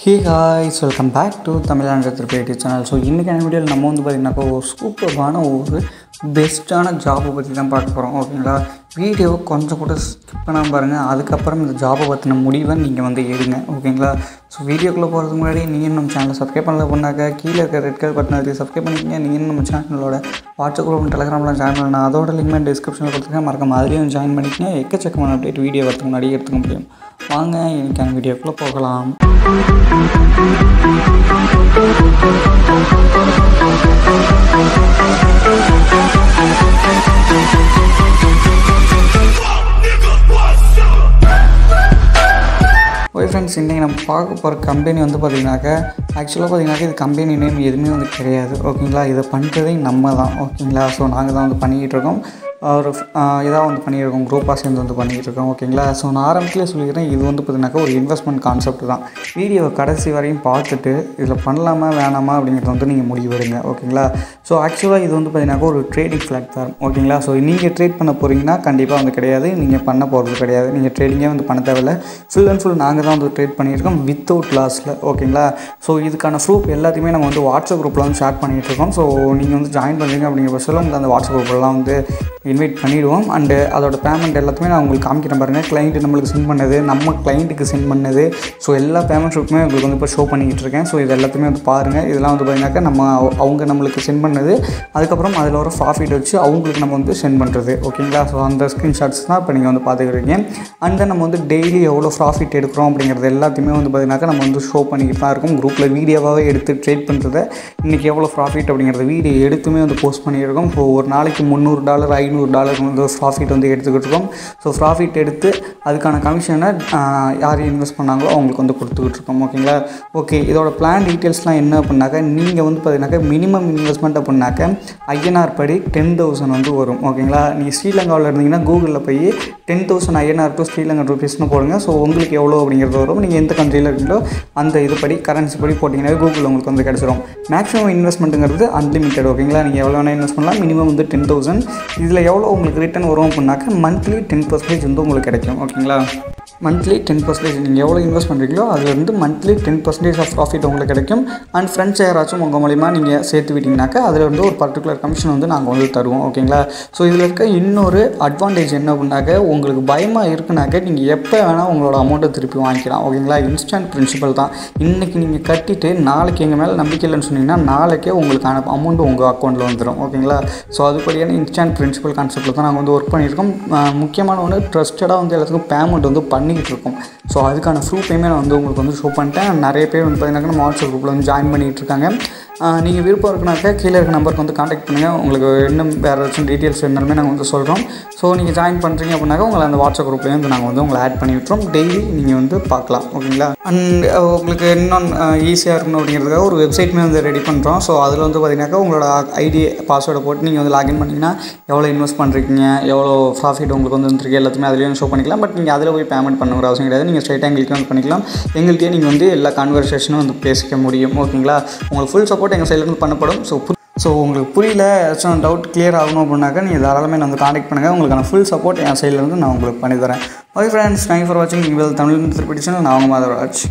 Hey guys, welcome back to Tamil and Tripathi channel. So இன்னைக்கான வீடியோல நம்ம வந்து பாத்தீங்கன்னா ஒரு சூப்பரான ஒரு பெஸ்ட்டான ஜாப் பத்தி தான் பார்க்க போறோம். ஓகேங்களா? வீடியோ கொஞ்சம் கூட ஸ்கிப் பண்ணாம பாருங்க. அதுக்கு அப்புறம் இந்த ஜாப் பத்தின முடிவை நீங்க வந்து எடுங்க. ஓகேங்களா? சோ வீடியோக்குள்ள போறதுக்கு முன்னாடி நீங்க நம்ம சேனலை சப்ஸ்கிரைப் பண்ணல பண்ணாக்க கீழ இருக்க ரெட் கலர் பட்டனை அழுத்தி சப்ஸ்கிரைப் பண்ணிக்கங்க. நீங்க நம்ம சேனலோட வாட்ஸ்அப் குரூப் டெலிகிராம்ல ஜாயின் பண்ணனும். அதோட லிங்க் டிஸ்கிரிப்ஷன்ல கொடுத்துருக்கேன். மறக்காம அதுலயும் ஜாயின் பண்ணிக்கங்க. எக்கச்சக்கமான அப்டேட் வீடியோ வரதுக்கு முன்னாடி எடுத்துக்க முடியும். வாங்க இன்னைக்கான வீடியோக்குள்ள போகலாம். ஓகே ஃப்ரெண்ட்ஸ், இன்றைக்கி நம்ம பார்க்க போகிற கம்பெனி வந்து பார்த்திங்கனாக்கா ஆக்சுவலாக பார்த்திங்கனாக்கா இது கம்பெனி நேம் எதுவுமே வந்து கிடையாது. ஓகேங்களா? இதை பண்ணுறதே நம்ம தான். ஓகேங்களா? ஸோ நாங்கள் தான் வந்து பண்ணிக்கிட்டு இருக்கோம். ஒரு இதாக வந்து பண்ணியிருக்கோம், குரூப்பாக சேர்ந்து வந்து பண்ணிக்கிட்டு இருக்கோம். ஓகேங்களா? ஸோ நான் ஆரம்பத்திலே சொல்லிக்கிறேன், இது வந்து பார்த்திங்கனாக்கா ஒரு இன்வெஸ்ட்மெண்ட் கான்செப்ட் தான். வீடியோவை கடைசி வரையும் பார்த்துட்டு இதில் பண்ணலாமா வேணாமா அப்படிங்கிறத வந்து நீங்கள் முடிவெடுங்க. ஓகேங்களா? ஸோ ஆக்சுவலாக இது வந்து பார்த்திங்கனாக்கா ஒரு ட்ரேடிங் பிளாட்ஃபார்ம். ஓகேங்களா? ஸோ நீங்கள் ட்ரேட் பண்ண போகிறீங்கன்னா கண்டிப்பாக வந்து கிடையாது, நீங்கள் பண்ண போகிறது கிடையாது. நீங்கள் ட்ரேடிங்கே வந்து பண்ண தேவையில்லை. ஃபுல் அண்ட் ஃபுல் நாங்கள் தான் வந்து ட்ரேட் பண்ணியிருக்கோம் வித்தவுட் லாஸில். ஓகேங்களா? ஸோ இதுக்கான ப்ரூஃப் எல்லாத்தையுமே நம்ம வந்து வாட்ஸ்அப் குரூப்பில் வந்து ஷேர் பண்ணிகிட்டு இருக்கோம். ஸோ நீங்கள் வந்து ஜாயின் பண்ணுறீங்க அப்படிங்கிற பட்சத்தில் உங்களுக்கு அந்த வாட்ஸ்அப் குரூப்லாம் வந்து இன்வைட் பண்ணிவிடுவோம். அண்டு அதோட பேமெண்ட் எல்லாத்தையுமே நான் உங்களுக்கு காமிக்கிறேன் பாருங்கள். கிளைண்ட்டு நம்மளுக்கு சென்ட் பண்ணது, நம்ம கிளைண்ட்டுக்கு சென்ட் பண்ணது, ஸோ எல்லா பேமெண்ட் ஷூட்டுமே உங்களுக்கு வந்து இப்போ ஷோ பண்ணிக்கிட்டு இருக்கேன். ஸோ இது எல்லாத்தையுமே வந்து பாருங்கள். இதெல்லாம் வந்து பார்த்தீங்கன்னாக்கா நம்ம அவங்க நம்மளுக்கு சென்ட் பண்ணது, அதுக்கப்புறம் அதில் ஒரு ப்ராஃபிட் வச்சு அவங்களுக்கு நம்ம வந்து சென்ட் பண்ணுறது. ஓகேங்களா? ஸோ அந்த ஸ்க்ரீன்ஷாட்ஸ் தான் இப்போ நீங்கள் வந்து பார்த்துக்கிறீங்க. அண்ட் தென் நம்ம வந்து டெய்லி எவ்வளோ ப்ராஃபிட் எடுக்கிறோம் அப்படிங்கிறது எல்லாத்தையுமே வந்து பார்த்தீங்கன்னாக்கா நம்ம வந்து ஷோ பண்ணிக்கிட்டு தான் இருக்கும். குரூப்பில் வீடியோவாகவே எடுத்து ட்ரேட் பண்ணுறத இன்றைக்கி எவ்வளோ ப்ராஃபிட் அப்படிங்கிறத வீடியோ எடுத்துமே வந்து போஸ்ட் பண்ணியிருக்கோம். ஸோ ஒரு நாளைக்கு $300 $500 வந்து ப்ராஃபிட் வந்து எடுத்துக்கிட்டு இருக்கோம். ஸோ ப்ராஃபிட் எடுத்து அதுக்கான கமிஷனை யார் இன்வெஸ்ட் பண்ணாங்களோ அவங்களுக்கு வந்து கொடுத்துக்கிட்டு இருக்கோம். ஓகேங்களா? ஓகே, இதோட பிளான் டீட்டெயில்ஸ்லாம் என்ன அப்படின்னாக்கா, நீங்கள் வந்து பார்த்தீங்கன்னாக்கா மினிமம் இன்வெஸ்ட்மெண்ட் அப்படின்னாக்க INR படி 10,000 வந்து வரும். ஓகேங்களா? நீங்கள் ஸ்ரீலங்காவில் இருந்தீங்கன்னா கூகுளில் போய் 10,000 INR டு ஸ்ரீலங்கன் ருபீஸ்னு போடுங்க. ஸோ உங்களுக்கு எவ்வளோ அப்படிங்கிறது வரும். நீங்கள் எந்த கண்ட்ரியில் இருக்கீங்களோ அந்த இது படி கரன்சி படி போட்டிங்கன்னா கூகுளில் உங்களுக்கு வந்து கிடச்சிரும். மேக்ஸிமம் இன்வெஸ்ட்மெண்ட்டுங்கிறது அன்லிமிட்டட். ஓகேங்களா? நீங்கள் எவ்வளோ வேணால் இன்வெஸ்ட் பண்ணலாம். மினிமம் வந்து 10,000. இதில் எவ்வளோ உங்களுக்கு ரிட்டர்ன் வரும் அப்படின்னாக்கா மந்த்லி 10% வந்து உங்களுக்கு கிடைக்கும். ஓகேங்களா? மந்த்லி 10% நீங்கள் எவ்வளோ இன்வெஸ்ட் பண்ணுறீங்களோ அதுலேருந்து மந்த்லி 10% ஆஃப் ப்ராஃபிட் உங்களுக்கு கிடைக்கும். அண்ட் ஃப்ரெண்ட்ஸ் யாராச்சும் உங்கள் மூலிமா நீங்கள் சேர்த்து விட்டிங்கனாக்கா அதில் வந்து ஒரு பர்டிகுலர் கமிஷன் வந்து நாங்கள் வந்து தருவோம். ஓகேங்களா? ஸோ இதில் இருக்க இன்னொரு அட்வான்டேஜ் என்ன அப்படின்னாக்க, உங்களுக்கு பயமாக இருக்குனாக்க நீங்கள் எப்போ வேணால் உங்களோட அமௌண்ட்டை திருப்பி வாங்கிக்கலாம். ஓகேங்களா? இன்ஸ்டன்ட் பிரின்சிபல் தான். இன்றைக்கி நீங்கள் கட்டிட்டு நாளைக்கு எங்கள் மேலே நம்பிக்கை இல்லைன்னு சொன்னீங்கன்னா நாளைக்கே உங்களுக்கான அமௌண்ட்டு உங்கள் அக்கௌண்ட்டில் வந்துடும். ஓகேங்களா? ஸோ அதுபடியான இன்ஸ்டன்ட் பிரின்சிபல் கான்செப்ட்டில் தான் நாங்கள் வந்து ஒர்க் பண்ணியிருக்கோம். முக்கியமான ஒன்று, ட்ரஸ்டடாக வந்து எல்லாத்துக்கும் பேமெண்ட் வந்து பண்ணிக்கிட்டு இருக்கோம். ஸோ அதுக்கான ப்ரூஃபையுமே நான் வந்து உங்களுக்கு வந்து ஷோ பண்ணிட்டேன். நிறைய பேர் வந்து பார்த்தீங்கன்னா நம்ம வாட்ஸ்அப் குரூப்பில் வந்து ஜாயின் பண்ணிகிட்டு இருக்காங்க. நீங்கள் விருப்பம் இருக்குனாக்கா கீழே இருக்க நம்பருக்கு வந்து காண்டாக்ட் பண்ணுங்கள். உங்களுக்கு இன்னும் வேறு ஏதாச்சும் டீட்டெயில்ஸ் வேணாலுமே நாங்கள் வந்து சொல்கிறோம். ஸோ நீங்கள் ஜாயின் பண்ணுறீங்க அப்படின்னாக்கா உங்களை அந்த வாட்ஸ்அப் குரூப்லேயே வந்து நாங்கள் வந்து உங்களை ஆட் பண்ணி விட்டுறோம். டெய்லி நீங்கள் வந்து பார்க்கலாம். ஓகேங்களா? அண்ட் உங்களுக்கு இன்னும் ஈஸியாக இருக்கணும் அப்படிங்கிறதுக்காக ஒரு வெப்சைட்டுமே வந்து ரெடி பண்ணுறோம். ஸோ அதில் வந்து பார்த்தீங்கன்னாக்கா உங்களோட ஐடி பாஸ்வேர்டை போட்டு நீங்கள் வந்து லாகின் பண்ணிங்கன்னா எவ்வளோ இன்வெஸ்ட் பண்ணுறீங்க, எவ்வளோ ப்ராஃபிட் உங்களுக்கு வந்து வந்துருக்கு எல்லாத்தையுமே அதுலேயும் ஷோ பண்ணிக்கலாம். பட் நீங்கள் அதில் போய் பேமெண்ட் பண்ணுற அவசியம் கிடையாது. நீங்கள் ஸ்ட்ரைட்டாக எங்களுக்கு வந்து பண்ணிக்கலாம். எங்கள்கிட்டயே நீங்கள் வந்து எல்லா கான்வர்சேஷனும் வந்து பேசிக்க முடியும். ஓகேங்களா? உங்களுக்கு ஃபுல் சப்போர்ட் எங்கள் சைட்லேருந்து பண்ணப்படும். ஸோ உங்களுக்கு புரியல, ஏதாச்சும் டவுட் கிளியர் ஆகணும் அப்படின்னாக்கா நீங்கள் தாராளமாக வந்து காண்டாக்ட் பண்ணுங்கள். உங்களுக்கான ஃபுல் சப்போர்ட் என் சைட்லேருந்து நான் உங்களுக்கு பண்ணி தரேன். ஓகே ஃப்ரெண்ட்ஸ், தேங்க்யூ ஃபார் வாட்சிங். தமிழ் திருப்பி நான் உங்கள் மாதவராஜ்.